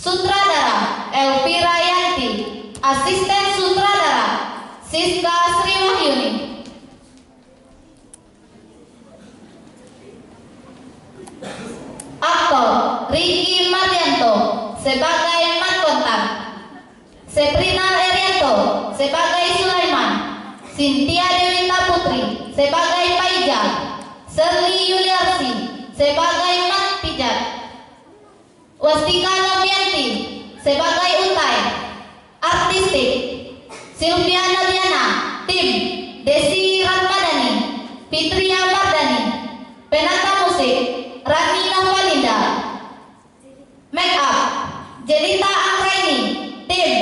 Sutradara Elvira Yanti. Asisten sutradara Siska Sriwahyuni. Aktor Ricky Mardianto sebagai Mat Kontan, Seprina Erianto sebagai Sulaiman, Cynthia Dewita Putri sebagai Paija, Serli Yuliarsi sebagai Mat Pijat, Wastika Novianti sebagai Utai. Artistik Sylvia Nadiana, tim Desi Ratmadani, Fitria Mardani. Penata musik Rani Navalinda. Make up Jelita Anggraini, tim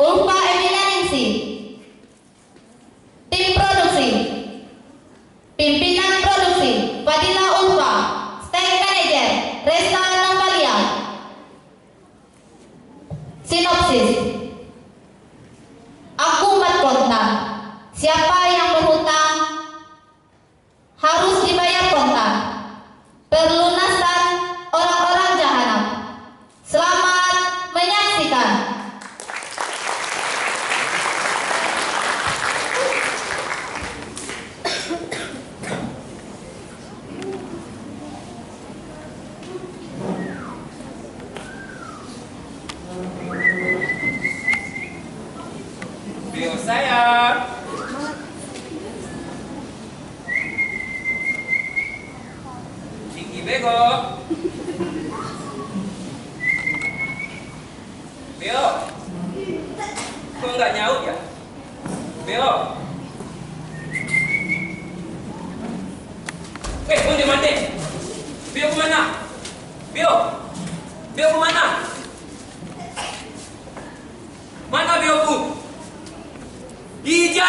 Ulfa Eminaningsi. Tim produksi pimpinan produksi Fadila Ulfa, Stage Manager Resta Novalia. Sinopsis. Aku Mat Kontan. Siapa yang berhutang harus dibayar kontan. Perlunasan orang-orang jahanam. Selamat menyaksikan. Bio saya. Tinggi bego. Bio. Kok nggak nyaut ya? Bio. Mau dimati? Bio kemana? Bio. Bio kemana? Mana bioku? Ija!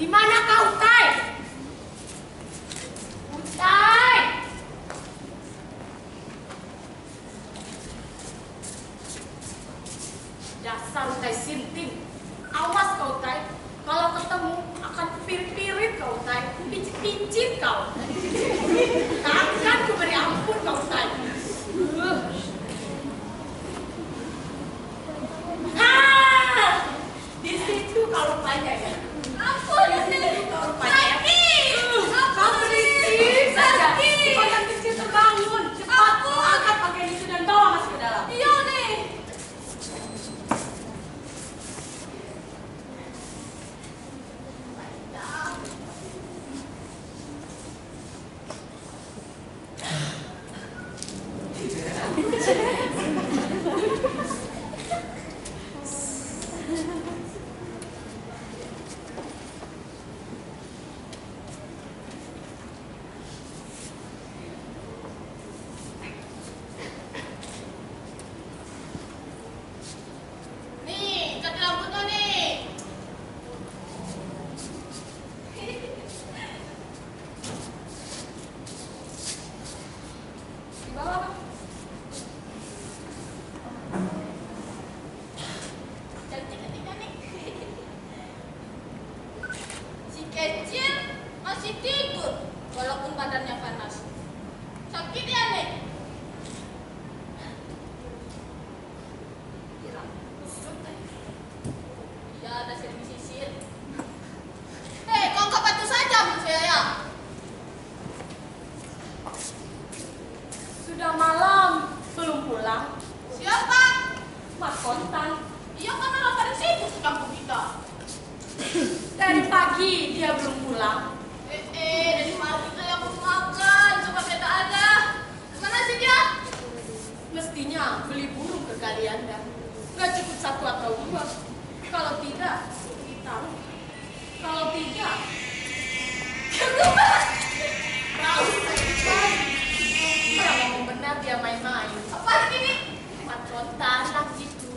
Di mana kau, Utai? Utai! Dasar Utai Sinting. Awas kau, Utai. Kalau ketemu akan pirit-pirit kau, Utai. Pincit-pincit kau. Takkan ku beri ampun kau, Utai. Di situ kau rupanya ya. Ampun, di situ kau rupanya ya. Kau berisik saja. Si kotak kecil terbangun. Nih, ganti rambutnya nih. Di bawah, Bang. Cantik-cantiknya nih. Si kecil masih tidur walaupun badannya panas. Sakit ya nih. Hilang kusut nih. Ya ada sisir. Hei, kau angkat batu saja saya ya. Sudah malam, belum pulang. Siapa? Mas Kontan. Iya kan orang pada sibuk di kampung kita. Dari pagi dia belum pulang. Dari pagi saya belum makan, coba saya tak ada. Kemana sih dia? Mestinya beli burung ke Kalianda. Nggak cukup 1 atau 2. Kalau tidak, ditaruh. Kalau tidak, tahu saya. Memang benar dia main-main. Apa ini? Matrotan lah gitu.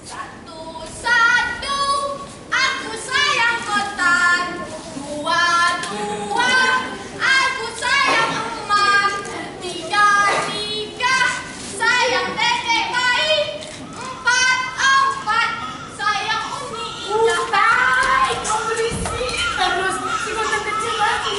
Satu, aku sayang Kontan. 2, aku sayang emak. 3, sayang dedek bayi. 4, sayang Umi Indah. Kau berisik terus. Si Kontan kecil lagi.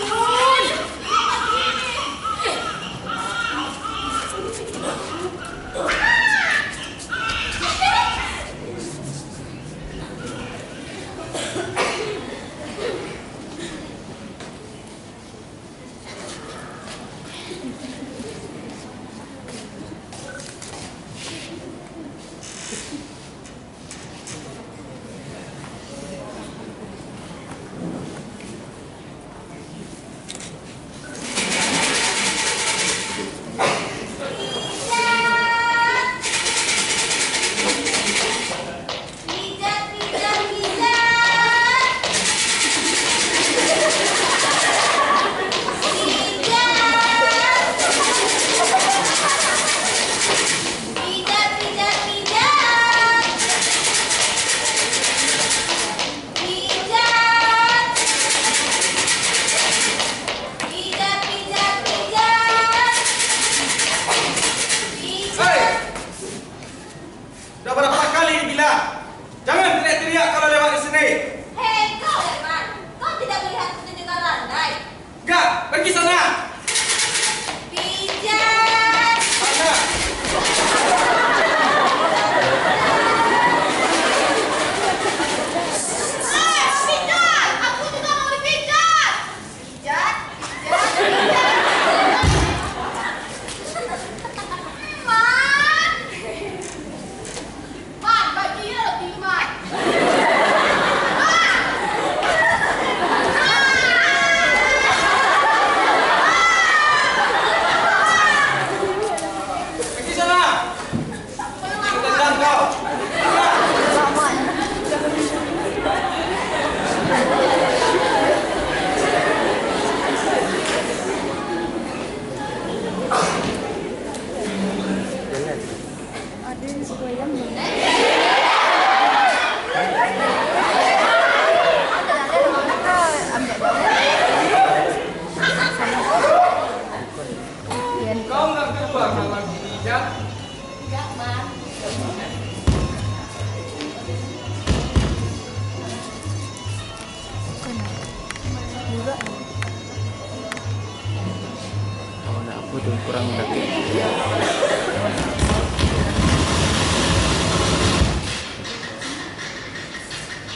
Betul kurang lagi.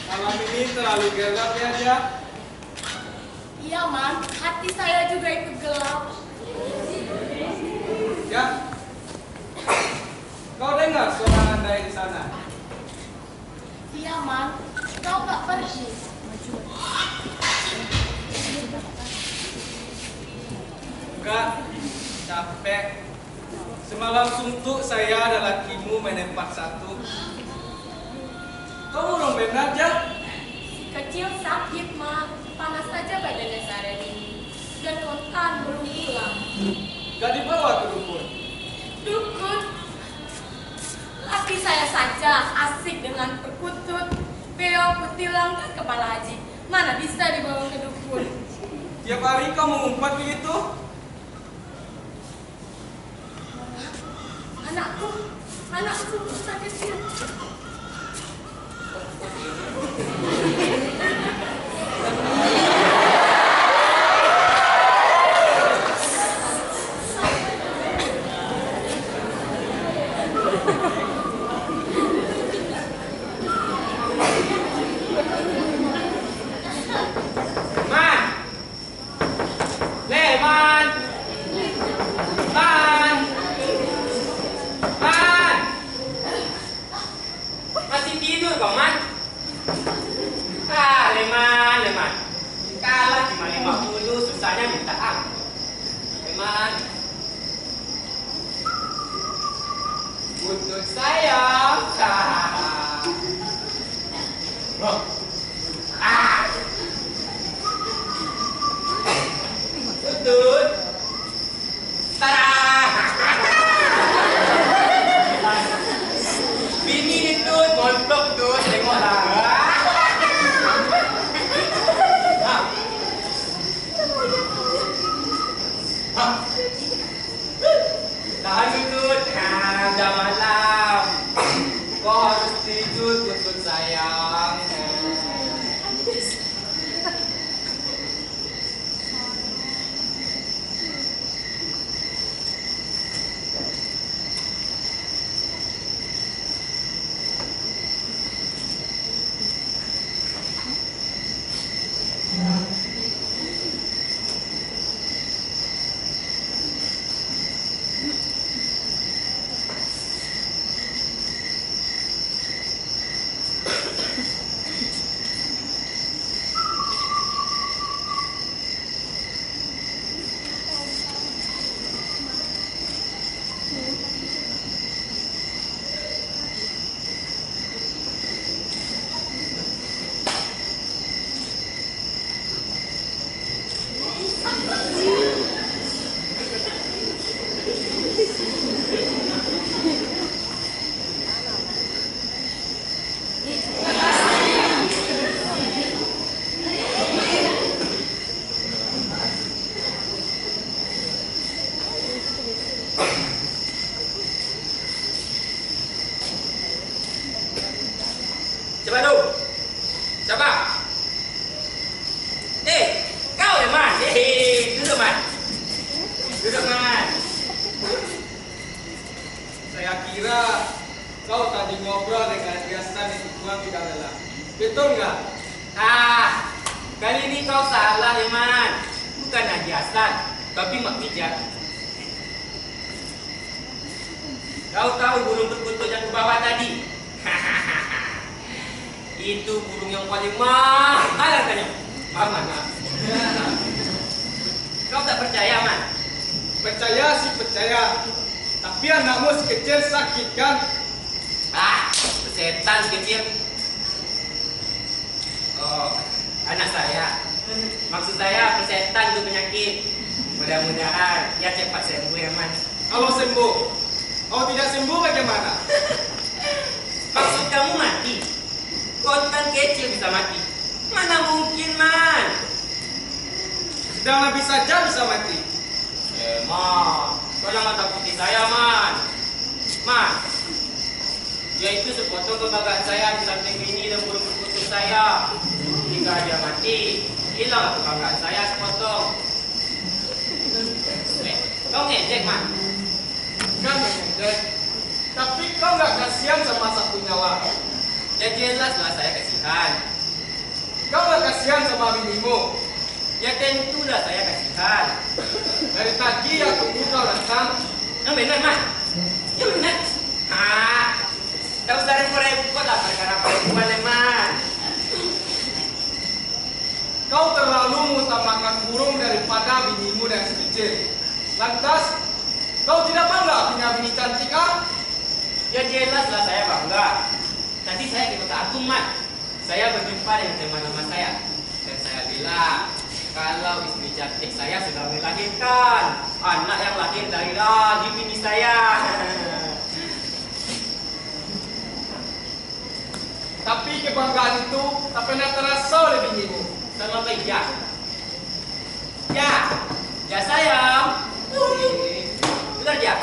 Malam ini terlalu gelap ya, Jack? Iya, Man. Hati saya juga ikut gelap. Ya. Kau dengar suara andai di sana? Iya, Man. Kau nggak pergi. Enggak. Capek. Semalam suntuk saya dan lakimu menempat satu. Kamu romben aja. Kecil sakit, Ma. Panas saja badannya seharian ini. Dan kontan belum pulang. Gak dibawa ke dukun. Dukun. Laki saya saja asik dengan perkutut, beo, kutilang, dan kepala haji. Mana bisa dibawa ke dukun? Tiap hari kau mengumpat begitu? Anakku masa kecil. Masih tidur kau, Man? Leman. Kalah cuma 50, susahnya minta ampun. Leman. Buntut sayang. Buntut. Bini itu montok tuh, tengoklah. Tahan Tutut, udah malam. Kau harus tidur, Tutut sayang. Coba dong. Siapa? Kau ya, Man? Duduk, Man. Duduk, Man. Saya kira kau tadi ngobrol dengan Gaston itu tuang tidak lelah. Betul nggak? Kali ini kau salah, ya, Man. Bukan Haji Hasan, tapi Mak Mijat. Kau tahu burung perkutut yang kubawa tadi? Itu burung yang paling mahal harganya. Mana? Kau tak percaya, Man? Percaya sih percaya. Tapi anakmu si kecil sakit kan? Setan kecil. Oh, anak saya. Maksud saya persetan itu penyakit. Mudah-mudahan dia cepat sembuh, ya, Man. Kalau sembuh, kau tidak sembuh bagaimana? Maksud kamu mati? Kontan kecil bisa mati? Mana mungkin, Man? Sedang Nabi saja bisa mati. Man, kau jangan takuti saya, Man. Man, dia itu sepotong kebanggaan saya di samping ini dan burung perkutut saya. Jika dia mati, hilang kebanggaan saya sepotong. Kau ngejek, Man? Kan mengejek. Tapi kau nggak kasihan sama satu nyawa. Ya jelaslah saya kasihan. Kau nggak kasihan sama binimu. Ya tentulah saya kasihan. Dari tadi ya tunggu kau datang. Yang benar, Man. Yang benar. Tak usah repot-repot lah perkara perempuan, Man. Kau terlalu mengutamakan burung daripada binimu yang sekecil. Lantas, kau tidak bangga punya punya bini cantik ah? Ya jelas lah saya bangga. Tadi saya ke Kota Agung, Man. Saya berjumpa dengan teman lama saya. Dan saya bilang, kalau istri cantik saya sudah melahirkan anak yang lahir dari lagi bini saya. Tapi kebanggaan itu tak pernah terasa oleh binimu. Sama baik ya. Ya. Ya sayang. Benar ya.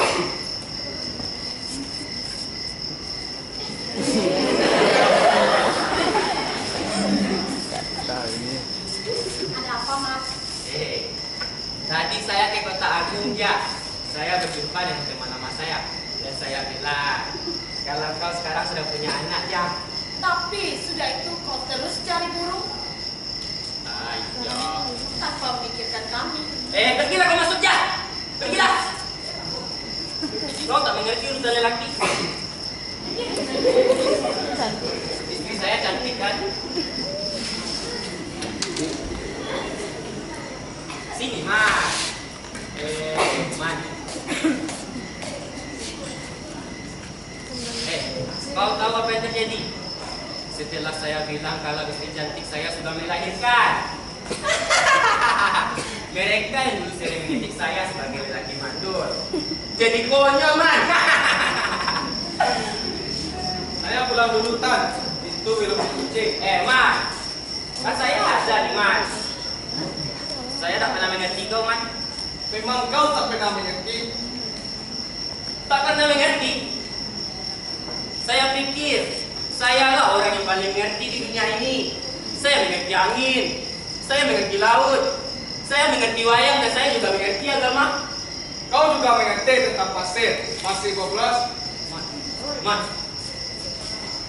Tahu ini. Ada apa, Mas? Tadi saya ke Kota Agung ya. Saya berjumpa dengan teman lama saya. Dan saya bilang, kalau kau sekarang sudah punya anak ya. Tapi sudah itu kau terus cari burung Ayo. tanpa memikirkan kami. Pergilah kau masuk ya. Pergilah. Kau tak mengerti urusan lelaki. Istri saya cantik kan? Sini, Mas. Man. Kau tahu apa yang terjadi? Setelah saya bilang kalau istri cantik saya sudah melahirkan. Mereka yang dulu sering mengejek saya sebagai lelaki mandul. Jadi konyol, Man. Saya pulang dulu, Tan. Itu belum dikunci. Man. Kan saya ada nih, Man. Saya tak pernah mengerti kau, Man. Memang kau tak pernah mengerti. Tak pernah mengerti. Saya pikir saya lah orang yang paling mengerti di dunia ini. Saya mengerti angin, saya mengerti laut, saya mengerti wayang, dan saya juga mengerti agama. Kau juga mengerti tentang pasir 12. Man,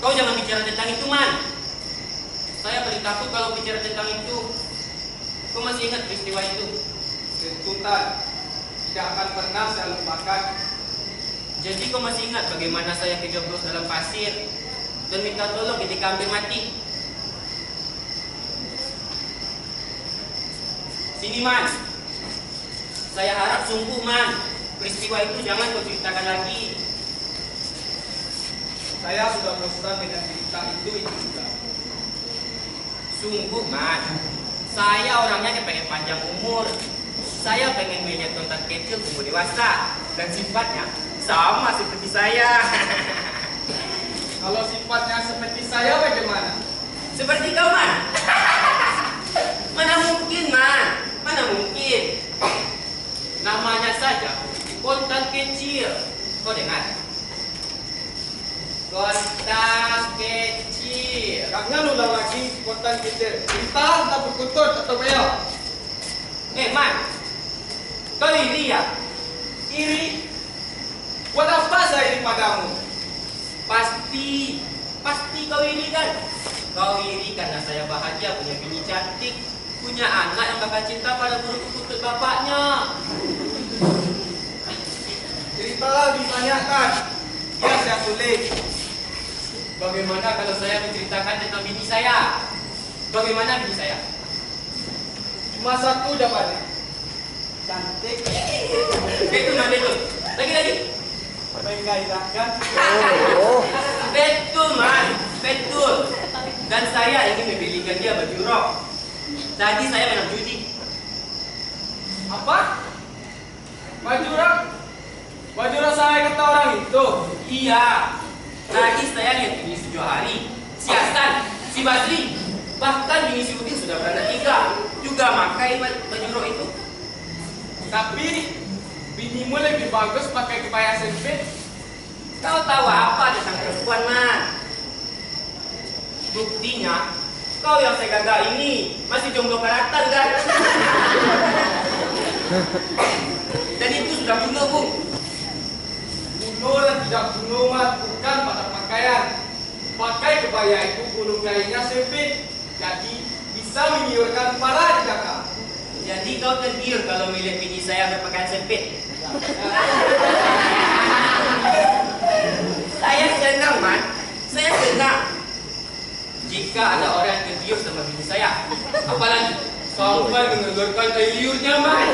kau jangan bicara tentang itu, Man. Saya paling takut kalau bicara tentang itu. Kau masih ingat peristiwa itu? Tentu, Tan. Tidak akan pernah saya lupakan. Jadi kau masih ingat bagaimana saya kejeblos dalam pasir dan minta tolong ketika hampir mati? Sini, Man. Saya harap sungguh, Man, peristiwa itu jangan kau ceritakan lagi. Saya sudah bosan dengan cerita itu juga. Sungguh, Man. Saya orangnya pengen panjang umur. Saya pengen melihat kontak kecil tumbuh dewasa dan sifatnya sama seperti saya. Kalau sifatnya seperti saya bagaimana? Seperti kau, Man. Mana mungkin, Man? Mana mungkin? Namanya saja kontak kecil. Kau dengar? Kontak kecil. Jangan ulang lagi kontak kecil. Kita tak berkutut atau beliau. Man. Kau iri ya? Iri? Buat apa saya iri padamu? Pasti kau iri kan? Kau iri karena saya bahagia punya bini cantik, punya anak yang bakal cinta pada burung kutut bapaknya. Ceritalah lebih banyak, Tan. Ya, saya tulis. Bagaimana kalau saya menceritakan tentang bini saya? Bagaimana bini saya? Cuma satu jawabannya. Cantik. Betul, Man, betul. Lagi. Menggairahkan. Betul, Man, betul. Dan saya ingin membelikan dia baju rok. Tadi saya menang judi. Apa? Baju rok? Baju rok saya kata orang itu. Iya. Tadi saya lihat bini si Johari, si Hasan, si Basri, bahkan bini si Udin sudah beranak 3 juga pakai baju rok itu. Tapi binimu lebih bagus pakai kebaya sempit. Kau tahu apa tentang perempuan, Man? Buktinya, kau yang saya gagal ini masih jomblo karatan kan? Dan itu sudah bunuh, Bung. Bunuh dan tidak bunuh mah bukan pada pakaian. Pakai kebaya itu bulu kainnya sempit, jadi bisa mengiurkan para jaka. Jadi kau tergiur kalau melihat bini saya berpakaian sempit. Saya senang, Man. Saya senang. Jika ada orang yang tergiur sama bini saya, apalagi sampai mengeluarkan air liurnya, Man.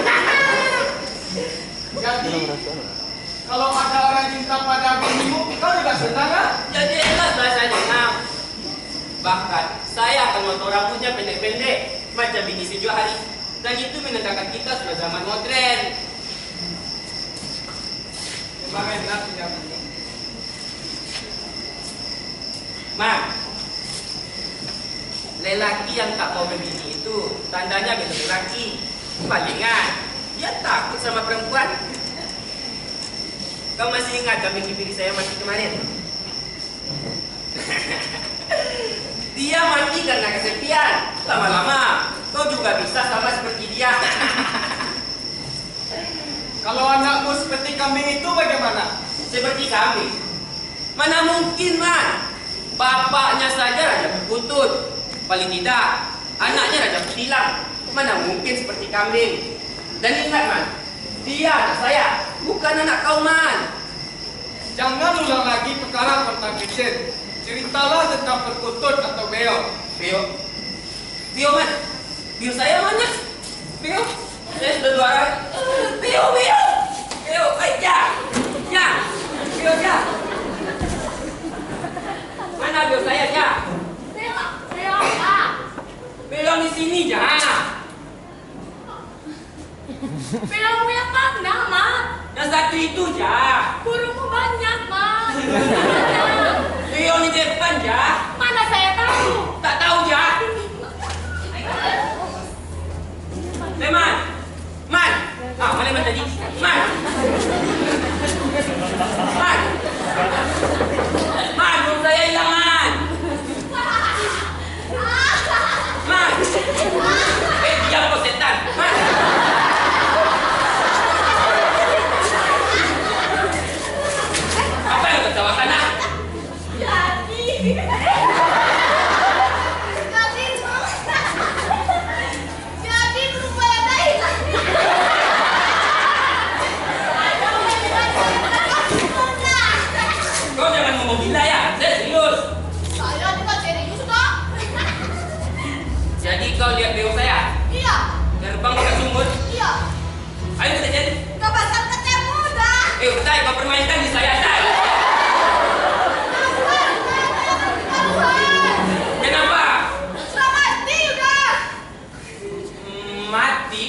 Jadi kalau ada orang karena cinta pada binimu, kau juga senang kan? Ya jelas lah saya senang. Bahkan saya akan motor rambutnya pendek-pendek macam bini sejuk hari. Dan itu menandakan kita sudah zaman modern. Memang enak punya bini. Man, lelaki yang tak mau membini itu tandanya belum lelaki. Palingan dia takut sama perempuan. Kau masih ingat kami kibiri saya mati kemarin? Dia mati karena kesepian. Lama-lama kau juga bisa sama seperti dia. Kalau anakmu seperti kambing itu bagaimana? Seperti kambing? Mana mungkin, Man? Bapaknya saja raja perkutut. Paling tidak, anaknya raja petilang. Mana mungkin seperti kambing? Dan ingat, Man, dia anak saya, bukan anak kau, Man. Jangan ulang lagi perkara tentang kitchen. Ceritalah tentang perkutut atau beo. Beo? Beo, Man? Beo saya mana? Beo? Saya sudah 2 hari. Beo, Beo! Beo, aja! Ya! Beo, ya! Mana beo saya, ya? Beo apa? Beo di sini, ya! Beomu yang mana, Mak? Yang satu itu, ya! Burungmu banyak, Mak. Beo di depan, ya! Mana saya tahu? Tak tahu, ya! Man! Man! Ah, mana Man tadi? Man! Man! Man, burung saya hilang, Man! Man! Diam kau setan! Man! Apa yang kau tawarkan, ah? Jadi berubah yang lain. Kau jangan ngomong gila ya, saya serius. Saya juga serius, toh. Jadi kau lihat beo saya? Iya, Terbang dekat sumur? iya. Ayo kita jadi. Kau pasang kecer muda. Tai, kau permainkan di saya, Tai. Kenapa? Sudah mati udah. Mati?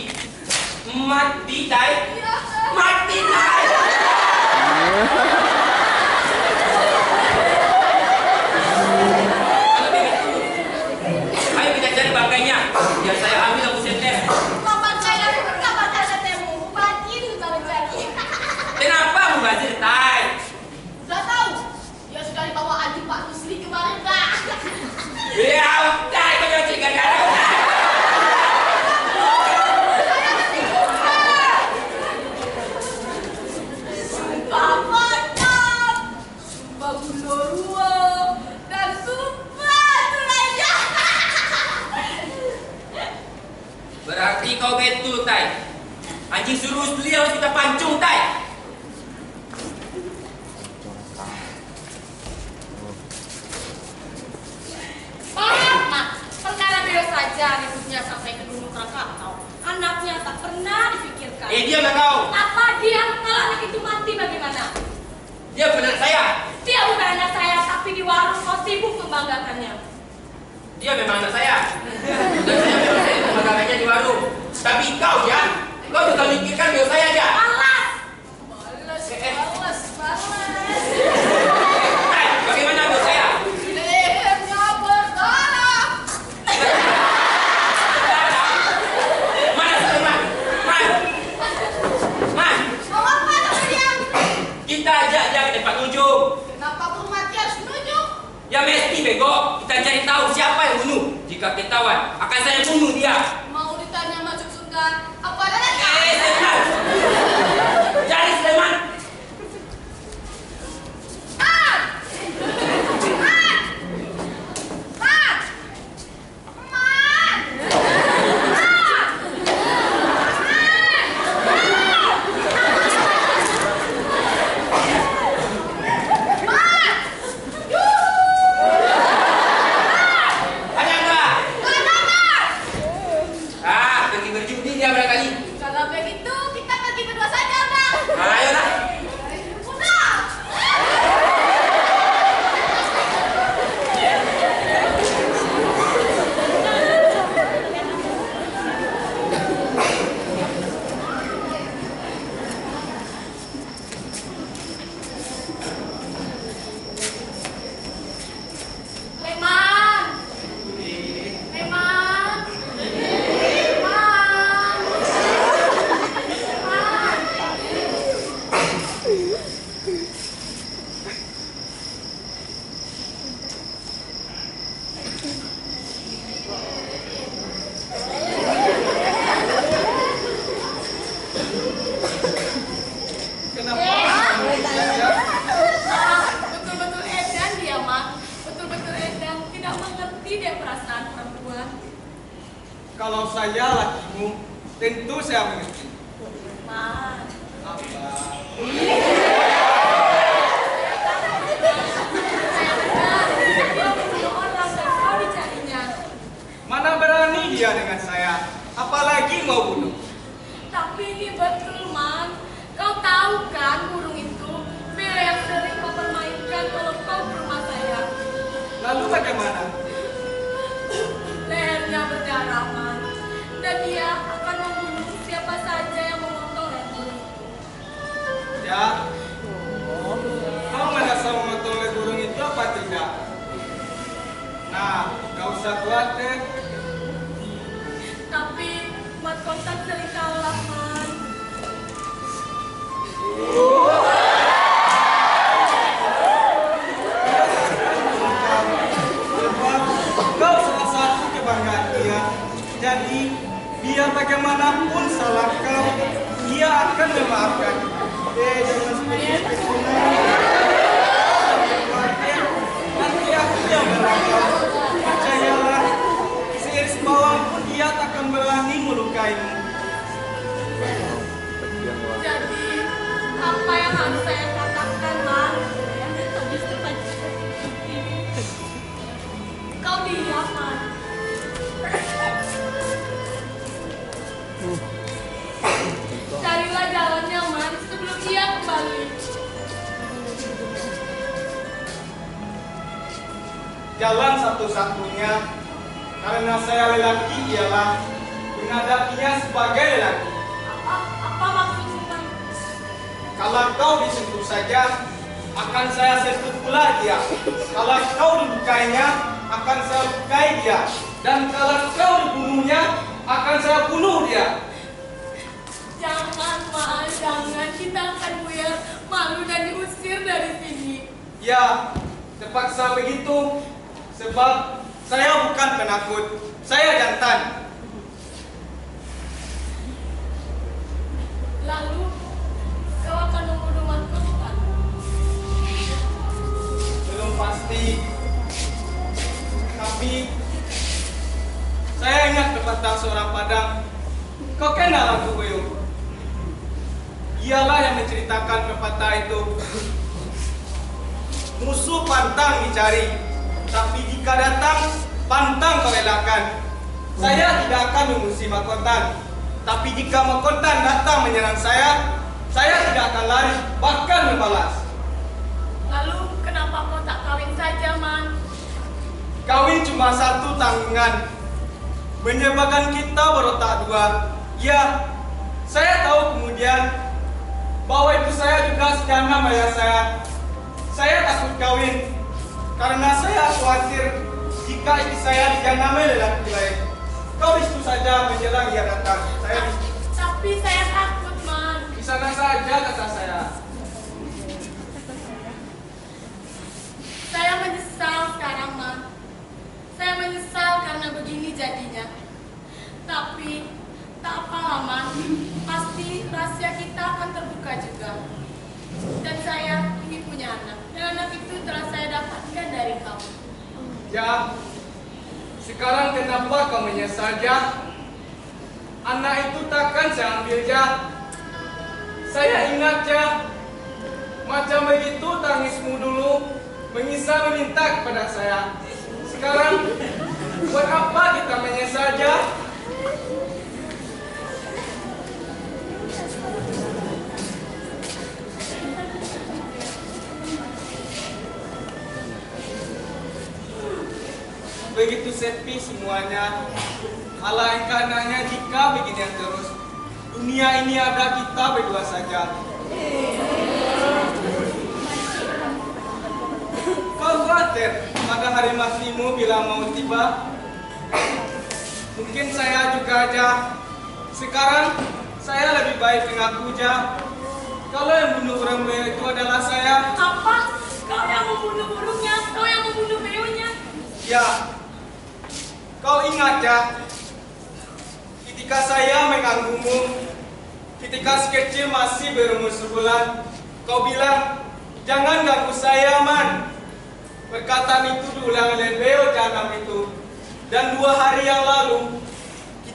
Mati, Tai? Iya. Mati, Tai! Kalau begitu, ayo kita cari bangkainya. Biar saya ambil lampu senter. Kapan saya temu? Mati sudah mencari. Kenapa mubazir, Tai? Sudah tahu. Dia sudah dibawa Adi Pak Rusli kemarin, Kak. Ya, Tai, kau jangan curiga aku, Tai. Bapak Sumpah Gundorua dan Sumpah Tulaya. Berarti kau betul, Tai. Anjing suruh beliau harus kita pancung, Tai. Mak, perkara beliau saja ributnya sampai ke Gunung Krakatau. Anaknya tak pernah dipikirkan. Diam lah kau. Apa dia kalau anak itu mati bagaimana? Dia benar saya. Dia bukan anak saya, tapi di warung kau sibuk membanggakannya. Dia memang anak saya. Dan saya memang saya membanggakannya di warung. Tapi kau, ya, kau juga mikirkan beliau saya, ya. Balas! Balas! Tai, bagaimana beliau saya? Lehernya berdarah. Mana Sulaiman? Man! Mau apa sama dia? Kita ajak dia ke tempat ujung. Kenapa burung mati harus menunjuk? Ya mesti bego. Kita cari tahu siapa yang bunuh. Jika ketahuan, akan saya bunuh dia. Mau ditanya Macuk Sultan, apa ada lagi? Sulaiman! Cari Sulaiman! Man! Man! Man! Man! Ada apa? Man! Ah, pergi berjudi dia berarti. Kalau saya lakimu, tentu saya mengerti. Man. Apa? Saya dengar dia membunuh orang dan kau dicarinya. Mana berani dia dengan saya, apalagi mau bunuh. Tapi ini betul, Man. Kau tahu kan burung itu Beo yang sering kau permainkan kalau kau ke rumah saya. Lalu bagaimana? Lehernya berdarah, Man. Dan dia akan membunuh siapa saja yang memotong leher burung itu. Ya, kau merasa memotong leher burung itu apa tidak? Nah, gak usah khawatir. Tapi Mat Kontan sering kalah, Man. Kau salah satu kebanggaan dia. Jadi, biar bagaimanapun salah kau, dia akan memaafkan. Jangan seperti itu. Nanti aku yang melangkah. Percayalah, seiris bawang pun dia takkan berani melukaimu. Jadi, apa yang harus saya katakan, Man? Kau diam, Man. Carilah jalannya, Man, sebelum dia kembali. Jalan satu-satunya karena saya lelaki ialah menghadapinya sebagai lelaki. Apa maksudmu, Man? Kalau kau disentuh saja, akan saya sentuh pula dia. Kalau kau dilukainya, akan saya lukai dia. Dan kalau kau dibunuhnya, akan saya bunuh dia. Jangan, Man, jangan. Kita akan buyar malu dan diusir dari sini. Ya, terpaksa begitu. Sebab saya bukan penakut, saya jantan. Lalu, kau akan membunuh Man Kontan. Belum pasti. Tapi saya ingat pepatah seorang Padang. Kau kenal Lagu Boyo? Ialah yang menceritakan pepatah itu. Musuh pantang dicari, tapi jika datang, pantang kau elakkan. Saya tidak akan mengungsi Mak Kontan, tapi jika Mak Kontan datang menyerang saya tidak akan lari, bahkan membalas. Lalu, kenapa kau tak kawin saja, Man? Kawin cuma satu tanggungan, menyebabkan kita berotak dua. Ya, saya tahu kemudian bahwa ibu saya juga sejanam ayah saya. Saya takut kawin karena saya khawatir jika istri saya dijanami lelaki lain. Kau itu saja menjelang ia datang. Tapi saya takut, Man. Di sana saja kata saya. Saya menyesal sekarang, Man. Saya menyesal karena begini jadinya. Tapi, tak apalah, Man. Pasti rahasia kita akan terbuka juga. Dan saya ingin punya anak. Dan anak itu telah saya dapatkan dari kamu. Ya, sekarang kenapa kau menyesal, Ja? Anak itu takkan saya ambil, Ja. Saya ingat, Ja. Macam begitu tangismu dulu, mengisah meminta kepada saya. Sekarang, buat apa kita menyesal, Ja? Begitu sepi semuanya. Alangkah anaknya jika beginian terus. Dunia ini ada kita berdua saja. Kau khawatir pada hari matimu bila mau tiba? Mungkin saya juga, Ja. Sekarang saya lebih baik mengaku, Ja. Kalau yang bunuh orang Beo itu adalah saya. Apa? Kau yang membunuh burungnya? Kau yang membunuh Beonya? Ya. Kau ingat, Ja? Ketika saya mengganggumu, ketika si kecil masih berumur sebulan, kau bilang, jangan ganggu saya, Man. Perkataan itu diulang oleh Beo Janam itu. Dan 2 hari yang lalu,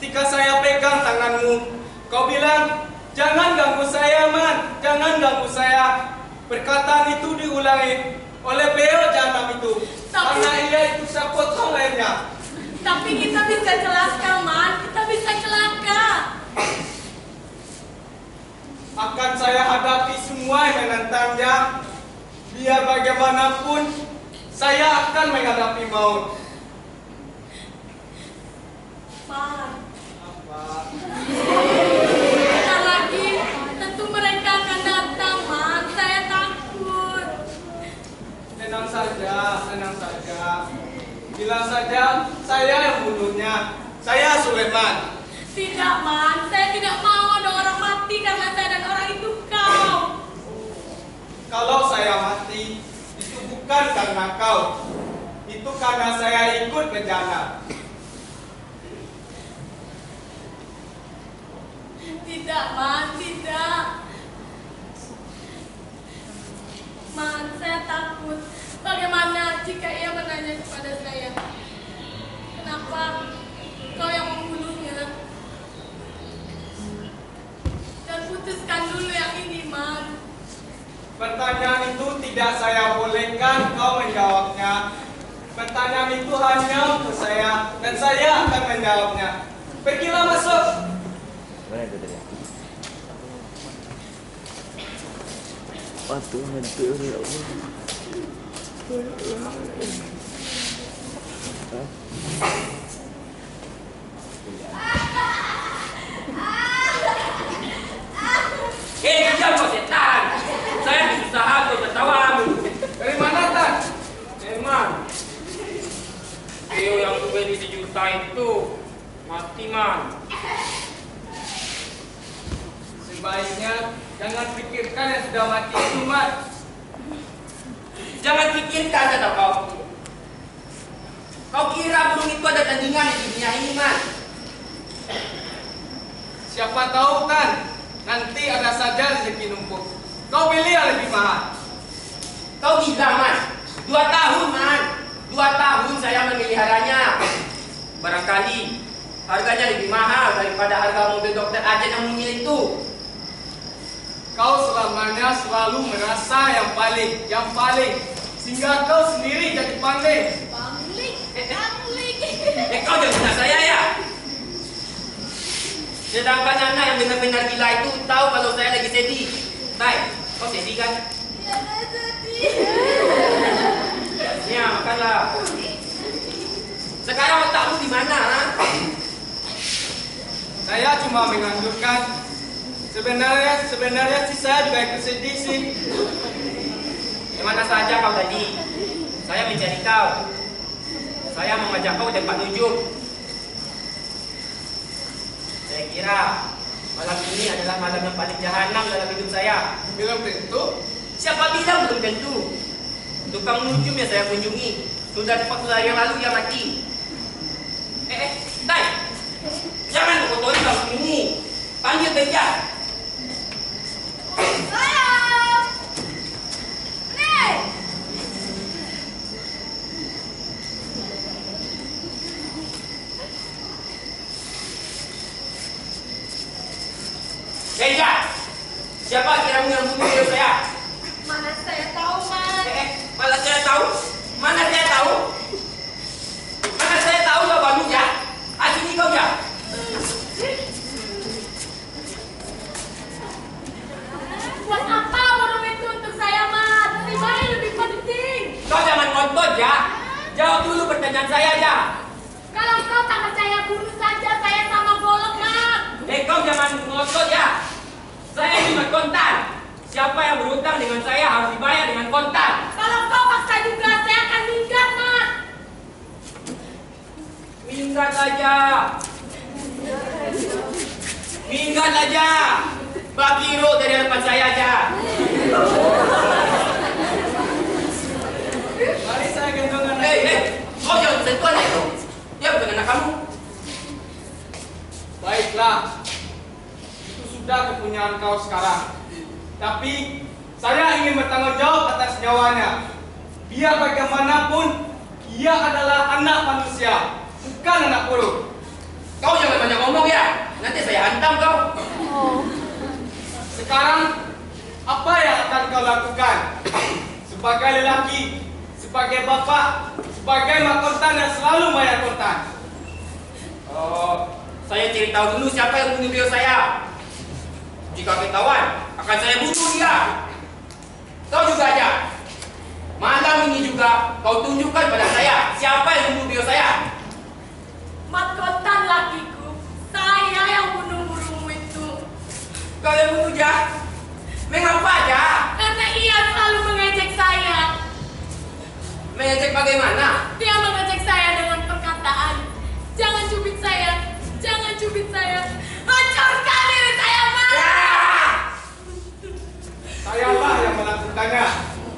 ketika saya pegang tanganmu, kau bilang, jangan ganggu saya, Man, jangan ganggu saya. Perkataan itu diulangi oleh beo jahanam itu. Karena ia itu saya potong lehernya. Tapi kita bisa celaka, Man. Kita bisa celaka. Akan saya hadapi semua yang menentangnya. Biar bagaimanapun, saya akan menghadapi maut. Man, Apa? bentar lagi tentu mereka akan datang, Man. Saya takut. Tenang saja, tenang saja. Bilang saja, saya yang bunuhnya. Saya Sulaiman. Tidak, Man. Saya tidak mau ada orang mati karena saya dan orang itu kau. Kalau saya mati, itu bukan karena kau. Itu karena saya ikut bencana. Tidak, Man. Tidak. Man, saya takut. Bagaimana jika ia menanya kepada saya, kenapa kau yang membunuhnya? Dan putuskan dulu yang ini, Man. Pertanyaan itu tidak saya bolehkan kau menjawabnya. Pertanyaan itu hanya untuk saya, dan saya akan menjawabnya. Pergilah masuk. Mana itu tadi? Aduh, hancur ya Allah. Diam kau setan. Saya berusaha untuk tertawamu. Dari mana, Tan? Memang. Beo yang beli 1 juta itu mati, Man. Sebaiknya jangan pikirkan yang sudah mati itu, Man. Jangan pikirkan kata kau. Kau kira burung itu ada tandingan di dunia ini, Man? Siapa tahu, Tan, nanti ada saja rezeki numpuk. Kau pilih yang lebih mahal. Kau gila, Man. 2 tahun, Man. 2 tahun saya memeliharanya. Barangkali harganya lebih mahal daripada harga mobil dokter Ajen yang mungil itu. Kau selamanya selalu merasa yang paling, sehingga kau sendiri jadi pandai. Banglik, banglik. Kau jangan fitnah saya ya. Sedangkan anak yang benar-benar gila itu tahu kalau saya lagi sedih. Tai, kau sedih kan? Ya, saya sedih. Ya, makanlah. Sekarang otakmu di mana? Ha? Saya cuma menganjurkan. Sebenarnya sih saya juga ikut sedih sih. Kemana saja kau tadi? Saya mencari kau. Saya mengajak kau tempat nujum. Saya kira malam ini adalah malam yang paling jahanam dalam hidup saya. Belum tentu. Siapa bilang belum tentu? Tukang nujum yang saya kunjungi sudah 40 hari yang lalu dia mati. Tai, jangan kotori kamu ini. Panggil beja. Sayang. Nih. Beja, siapa kiramu yang bunuh hidup saya? Mana saya tahu, Man. Malah saya tahu. Mana saya tahu? Mana saya tahu jawabanmu ya? Asini kau ya. Buat apa burung itu untuk saya, Man? Lebih baik, lebih penting. Kau jangan ngotot ya. Jawab dulu pertanyaan saya ya. Kalau kau tak percaya, bunuh saja saya sama golok, Man. Kau jangan ngotot ya. Saya cuma kontan. Siapa yang berhutang dengan saya harus dibayar dengan kontan. Kalau kau paksa juga, saya akan minggat, Man. Minggat aja. Minggat aja. Bakiro dari hadapan saya aja. Mari saya gendong anak. Kau jangan sentuh anak itu. Dia bukan anak kamu. Baiklah. Itu sudah kepunyaan kau sekarang. Tapi saya ingin bertanggung jawab atas nyawanya. Biar bagaimanapun, dia adalah anak manusia, bukan anak burung. Kau jangan banyak ngomong ya. Nanti saya hantam kau. Sekarang apa yang akan kau lakukan? Sebagai lelaki, sebagai bapak, sebagai mak kontan yang selalu bayar kontan. Saya cari tahu dulu siapa yang bunuh beliau saya. Jika ketahuan, akan saya bunuh dia. Kau juga aja. Malam ini juga kau tunjukkan pada saya siapa yang bunuh beliau saya. Mat kontan lakiku, saya yang bunuh burungmu itu. Kau yang bunuh dia? Mengapa aja? Karena ia selalu mengejek saya. Mengejek bagaimana? Dia mengejek saya dengan perkataan, jangan cubit saya, jangan cubit saya. Hancurkan diri saya, Mas. Sayalah yang melakukannya.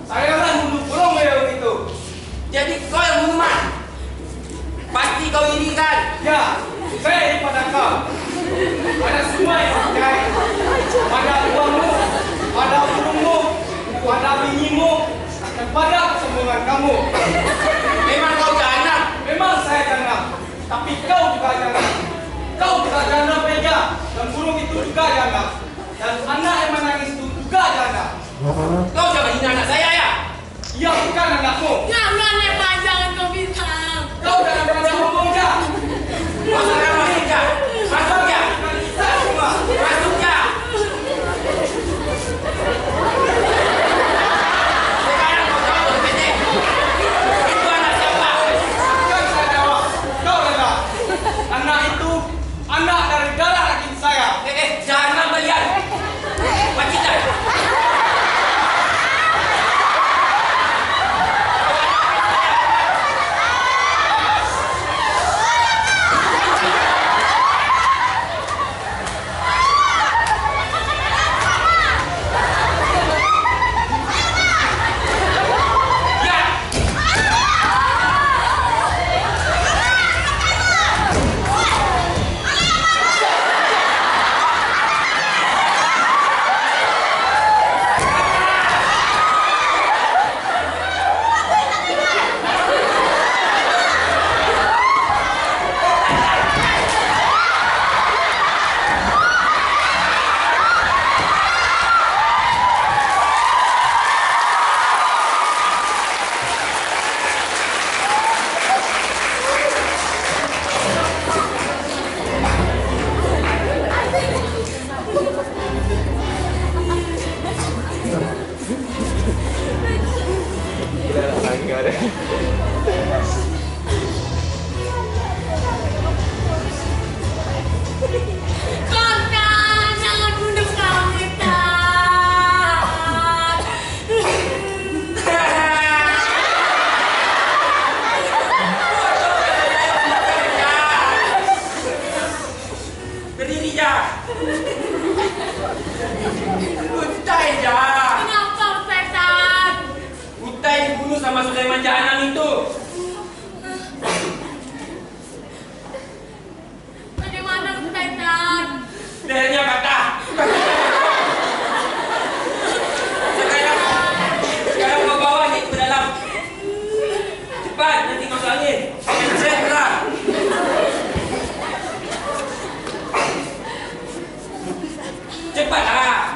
Sayalah bunuh burung beliau itu. Jadi kau yang bunuh, Man? Pasti kau ini kan? Ya, saya ini pada kau. Pada semua yang percaya. Pada uangmu, pada burungmu, pada binimu, dan pada kesombongan kamu. Memang kau jana. Memang saya janda, tapi kau juga janda. Kau juga janda Peja, dan burung itu juga janda. Dan anak yang menangis itu juga janda. Kau jangan hina anak saya ya. Ia bukan anakmu. Jangan ya, Pak, jangan kau bilang. Kau jangan pernah ngomong ya. Masuk ya, masuk ya. Masuk ya. Saya semua. Masuk ya. Sekarang kau jawab, Pete. Itu anak siapa? Kan saya jawab. Kau janda. Anak itu anak dari darah daging saya. Jangan kalian. Pacitan. Kontan, jangan bunuh kami, Tan. Berdiri ya. Utai ya. Kenapa, setan? Utai dibunuh sama Sulaiman Jahanam itu. Bagaimana, setan? Lehernya patah. Sekarang kau bawa dia ke dalam. Cepat, nanti kau angin. Segera. Cepatlah.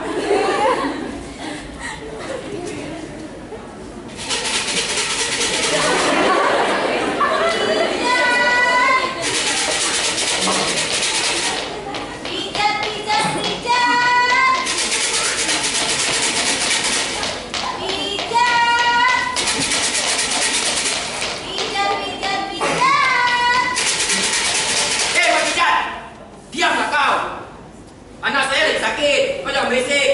Pijat, pijat, pijat. Pijat. Pijat, pijat, pijat. Pak Pijat, diamlah kau. Anak saya lagi sakit. Kau jangan berisik.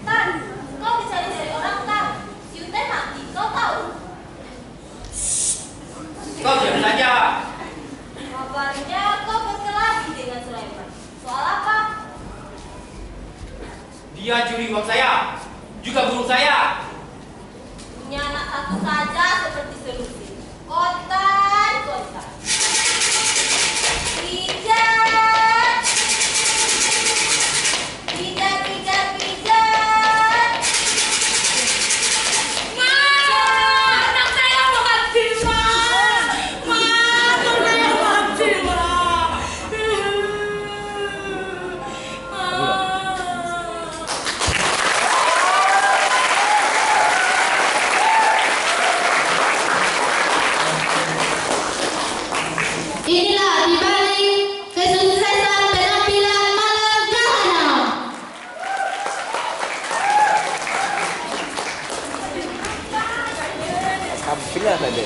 Tan, kau dicari-cari orang, Tan. Si Utai mati, kau tahu? Kau diam saja. Kabarnya kau berkelahi dengan Sulaiman. Soal apa? Dia curi uang saya. Juga burung saya. Punya anak satu saja seperti selusin. Kontan, kontan. Pijat. Pijat, pijat, pijat. Ma, anak saya mati, Ma. Ma, anak saya mati, Ma. Ambil saja.